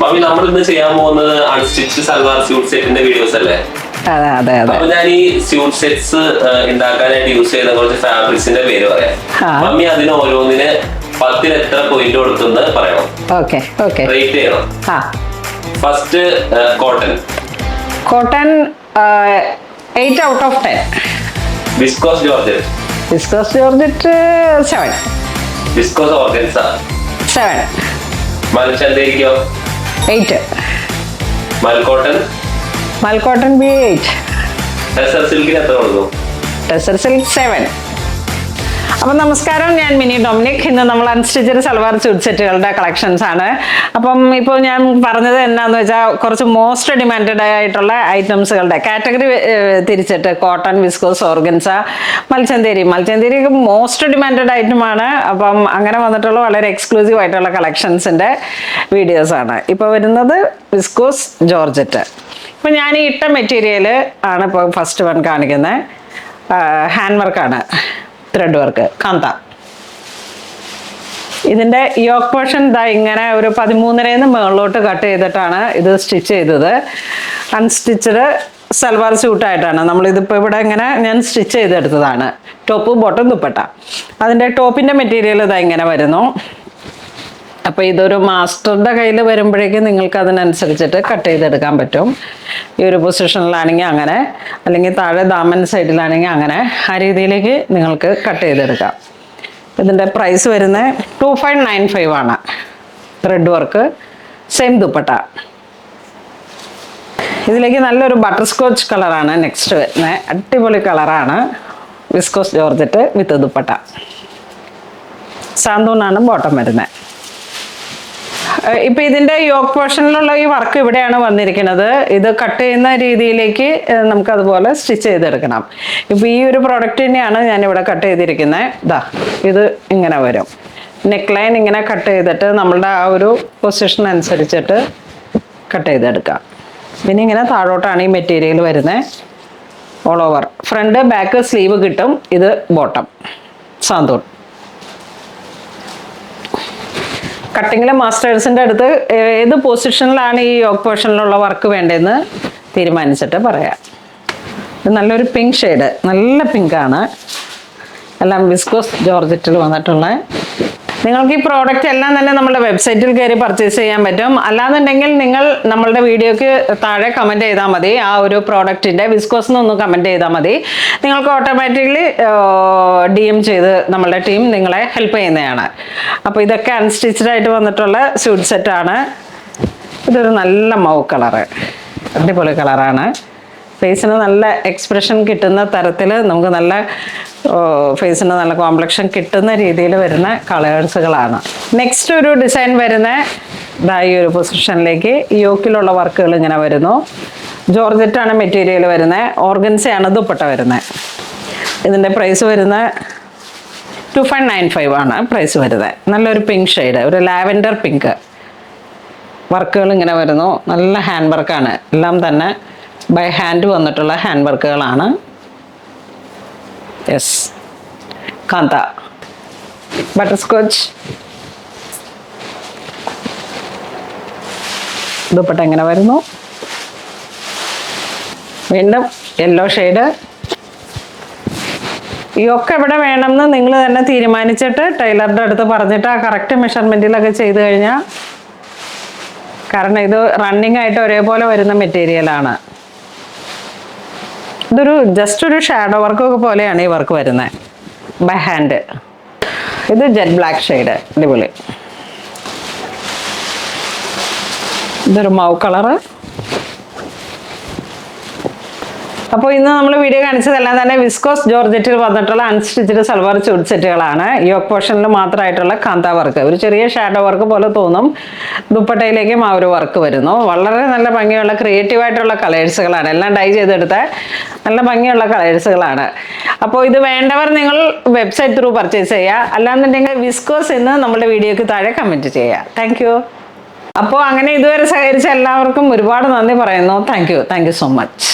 Mummy നമ്മൾ ഇന്ന് ചെയ്യാൻ പോകുന്നത് അൺസ്റ്റിച്ച് സൽവാർ സ്യൂട്ട് സെറ്റിന്റെ വീഡിയോസ് അല്ലേ? അപ്പൊ ഞാൻ ഈ സ്യൂട്ട് സെറ്റ്സ് ഉണ്ടാക്കാനായിട്ട് യൂസ് ചെയ്യുന്ന കുറച്ച് ഫാബ്രിക്സിന്റെ പേര് പറയാം. മമ്മി അതിന് ഓരോന്നിന് 10 എത്ര പോയിന്റ് കൊടുക്കുന്നത് പറയണം. റേറ്റ് ചെയ്യണം. First cotton. Cotton 8 out of 10. Viscose georgette. Viscose georgette 7. Viscose organza 7. മൽച്ചന്തേരിക്കോ 8. മൽക്കോട്ടൺ. Mul cotton B 8. ടെസർ സിൽക്കിന് എത്ര കൊടുക്കും? ടെസർ സിൽക്ക് 7. അപ്പം നമസ്കാരം, ഞാൻ മിനി ഡൊമിനിക്. ഇന്ന് നമ്മൾ അൺസ്റ്റിച്ചഡ് സൽവാർ സ്യൂട്ട് സെറ്റുകളുടെ കളക്ഷൻസ് ആണ്. അപ്പം ഇപ്പോൾ ഞാൻ പറഞ്ഞത് എന്നാന്ന് വെച്ചാൽ കുറച്ച് മോസ്റ്റ് ഡിമാൻഡഡ് ആയിട്ടുള്ള ഐറ്റംസുകളുടെ കാറ്റഗറി തിരിച്ചിട്ട് കോട്ടൺ, വിസ്കോസ്, ഓർഗൻസ, മൽച്ചന്തേരി മോസ്റ്റ് ഡിമാൻഡഡ് ഐറ്റമാണ്. അപ്പം അങ്ങനെ വന്നിട്ടുള്ള വളരെ എക്സ്ക്ലൂസീവ് ആയിട്ടുള്ള കളക്ഷൻസിൻ്റെ വീഡിയോസാണ് ഇപ്പോൾ വരുന്നത്. Viscous georgette. ഇപ്പം ഞാൻ ഈ ഇട്ട മെറ്റീരിയൽ ആണ് ഇപ്പോൾ ഫസ്റ്റ് വൺ കാണിക്കുന്നത്. ഹാൻഡ് വർക്കാണ്, ത്രെഡ് വർക്ക്, കാന്ത. ഇതിൻ്റെ യോക്ക് പോർഷൻ ഇതാ ഇങ്ങനെ ഒരു 13.5 മുകളിലോട്ട് കട്ട് ചെയ്തിട്ടാണ് ഇത് സ്റ്റിച്ച് ചെയ്തത്. അൺസ്റ്റിച്ചഡ് സൽവാർ സ്യൂട്ടായിട്ടാണ് നമ്മളിതിപ്പോൾ ഇവിടെ ഇങ്ങനെ ഞാൻ സ്റ്റിച്ച് ചെയ്തെടുത്തതാണ്. Top, bottom, dupatta. അതിൻ്റെ ടോപ്പിൻ്റെ മെറ്റീരിയൽ ഇതാ ഇങ്ങനെ വരുന്നു. അപ്പോൾ ഇതൊരു മാസ്റ്ററുടെ കയ്യിൽ വരുമ്പോഴേക്കും നിങ്ങൾക്ക് അതിനനുസരിച്ചിട്ട് കട്ട് ചെയ്തെടുക്കാൻ പറ്റും. ഈ ഒരു പൊസിഷനിലാണെങ്കിൽ അങ്ങനെ, അല്ലെങ്കിൽ താഴെ ദാമൻ സൈഡിലാണെങ്കിൽ അങ്ങനെ, ആ രീതിയിലേക്ക് നിങ്ങൾക്ക് കട്ട് ചെയ്തെടുക്കാം. ഇതിൻ്റെ പ്രൈസ് വരുന്നത് 2595 ആണ്. Thread work, same dupatta. ഇതിലേക്ക് നല്ലൊരു ബട്ടർ സ്കോച്ച് കളറാണ് നെക്സ്റ്റ് വരുന്നത്. അടിപൊളി കളറാണ്. Viscose georgette with dupatta. സാന്തൂണാണ് ബോട്ടം വരുന്നത്. ഇപ്പം ഇതിൻ്റെ യോക്ക് പോർഷനിലുള്ള ഈ വർക്ക് ഇവിടെയാണ് വന്നിരിക്കുന്നത്. ഇത് കട്ട് ചെയ്യുന്ന രീതിയിലേക്ക് നമുക്കതുപോലെ സ്റ്റിച്ച് ചെയ്തെടുക്കണം. ഇപ്പം ഈ ഒരു പ്രോഡക്റ്റ് തന്നെയാണ് ഞാനിവിടെ കട്ട് ചെയ്തിരിക്കുന്നത്. ഇതാ ഇത് ഇങ്ങനെ വരും. നെക്ക് ലൈൻ ഇങ്ങനെ കട്ട് ചെയ്തിട്ട് നമ്മളുടെ ആ ഒരു പൊസിഷൻ അനുസരിച്ചിട്ട് കട്ട് ചെയ്തെടുക്കാം. പിന്നെ ഇങ്ങനെ താഴോട്ടാണ് ഈ മെറ്റീരിയൽ വരുന്നത്. All over front back sleeve കിട്ടും. ഇത് ബോട്ടം സാന്തൂൺ. കട്ടിങ്ങിൽ മാസ്റ്റേഴ്സിൻ്റെ അടുത്ത് ഏത് പൊസിഷനിലാണ് ഈ യോക്ക് പോർഷനിലുള്ള വർക്ക് വേണ്ടതെന്ന് തീരുമാനിച്ചിട്ട് പറയാം. ഇത് നല്ലൊരു പിങ്ക് ഷെയ്ഡ്, നല്ല പിങ്കാണ്. എല്ലാം വിസ്കോസ് ജോർജറ്റിൽ വന്നിട്ടുള്ള. നിങ്ങൾക്ക് ഈ പ്രോഡക്റ്റ് എല്ലാം തന്നെ നമ്മുടെ വെബ്സൈറ്റിൽ കയറി പർച്ചേസ് ചെയ്യാൻ പറ്റും. അല്ലാന്നുണ്ടെങ്കിൽ നിങ്ങൾ നമ്മളുടെ വീഡിയോയ്ക്ക് താഴെ കമൻറ്റ് ചെയ്താൽ മതി. ആ ഒരു പ്രോഡക്റ്റിൻ്റെ വിസ്കോസിനൊന്ന് കമൻറ്റ് ചെയ്താൽ മതി. നിങ്ങൾക്ക് ഓട്ടോമാറ്റിക്കലി DM ചെയ്ത് നമ്മളുടെ ടീം നിങ്ങളെ ഹെൽപ്പ് ചെയ്യുന്നതാണ്. അപ്പോൾ ഇതൊക്കെ അൺസ്റ്റിച്ചഡ് ആയിട്ട് വന്നിട്ടുള്ള സ്യൂട്ട് സെറ്റാണ്. ഇതൊരു നല്ല മൗ കളറ്, അടിപൊളി കളറാണ്. ഫേസിന് നല്ല എക്സ്പ്രഷൻ കിട്ടുന്ന തരത്തിൽ നമുക്ക് നല്ല ഫേസിന് നല്ല കോംപ്ലക്ഷൻ കിട്ടുന്ന രീതിയിൽ വരുന്ന കളേഴ്സുകളാണ്. നെക്സ്റ്റ് ഒരു ഡിസൈൻ വരുന്ന ഈ ഒരു പൊസിഷനിലേക്ക് യോക്കിലുള്ള വർക്കുകൾ ഇങ്ങനെ വരുന്നു. ജോർജറ്റാണ് മെറ്റീരിയൽ വരുന്നത്. ഓർഗൻസയാണ് ദുപ്പട്ട വരുന്നത്. ഇതിൻ്റെ പ്രൈസ് വരുന്നത് 2595 ആണ് പ്രൈസ് വരുന്നത്. നല്ലൊരു പിങ്ക് ഷെയ്ഡ്, ഒരു ലാവൻഡർ പിങ്ക്. വർക്കുകൾ ഇങ്ങനെ വരുന്നു. നല്ല ഹാൻഡ് വർക്കാണ്. എല്ലാം തന്നെ ബൈ ഹാൻഡ് വന്നിട്ടുള്ള ഹാൻഡ് വർക്കുകളാണ്. യെസ്, കാന്ത, ബട്ടർ സ്കോച്ച്. ദുപ്പട്ട ഇങ്ങനെ വരുന്നു. വീണ്ടും യെല്ലോ ഷെയ്ഡ്. ഇതൊക്കെ എവിടെ വേണമെന്ന് നിങ്ങൾ തന്നെ തീരുമാനിച്ചിട്ട് ടൈലറുടെ അടുത്ത് പറഞ്ഞിട്ട് ആ കറക്റ്റ് മെഷർമെൻറ്റിലൊക്കെ ചെയ്ത് കഴിഞ്ഞാൽ, കാരണം ഇത് റണ്ണിങ് ആയിട്ട് ഒരേപോലെ വരുന്ന മെറ്റീരിയലാണ്. ഇതൊരു ജസ്റ്റ് ഒരു ഷാഡോ വർക്ക് പോലെയാണ് ഈ വർക്ക് വരുന്നത് ബൈ ഹാൻഡ്. ഇത് ജെറ്റ് ബ്ലാക്ക് ഷെയ്ഡ്, അടിപൊളി. ഇതൊരു മൗ കളറ്. അപ്പോൾ ഇന്ന് നമ്മൾ വീഡിയോ കാണിച്ചതെല്ലാം തന്നെ വിസ്കോസ് ജോർജറ്റിൽ വന്നിട്ടുള്ള അൺസ്റ്റിച്ചഡ് സൽവാർ സ്യൂട്ട് സെറ്റുകളാണ്. യോക്ക് പോർഷനിൽ മാത്രമായിട്ടുള്ള കാന്ത വർക്ക്, ഒരു ചെറിയ ഷാഡോ വർക്ക് പോലെ തോന്നും. ദുപ്പട്ടയിലേക്കും ആ ഒരു വർക്ക് വരുന്നു. വളരെ നല്ല ഭംഗിയുള്ള ക്രിയേറ്റീവായിട്ടുള്ള കളേഴ്സുകളാണ്. എല്ലാം ഡൈ ചെയ്തെടുത്ത നല്ല ഭംഗിയുള്ള കളേഴ്സുകളാണ്. അപ്പോൾ ഇത് വേണ്ടവർ നിങ്ങൾ വെബ്സൈറ്റ് ത്രൂ പർച്ചേസ് ചെയ്യുക. അല്ലാന്നുണ്ടെങ്കിൽ വിസ്കോസ് എന്ന് നമ്മുടെ വീഡിയോയ്ക്ക് താഴെ കമൻറ്റ് ചെയ്യുക. Thank you. അപ്പോൾ അങ്ങനെ ഇതുവരെ സഹകരിച്ച എല്ലാവർക്കും ഒരുപാട് നന്ദി പറയുന്നു. Thank you so much.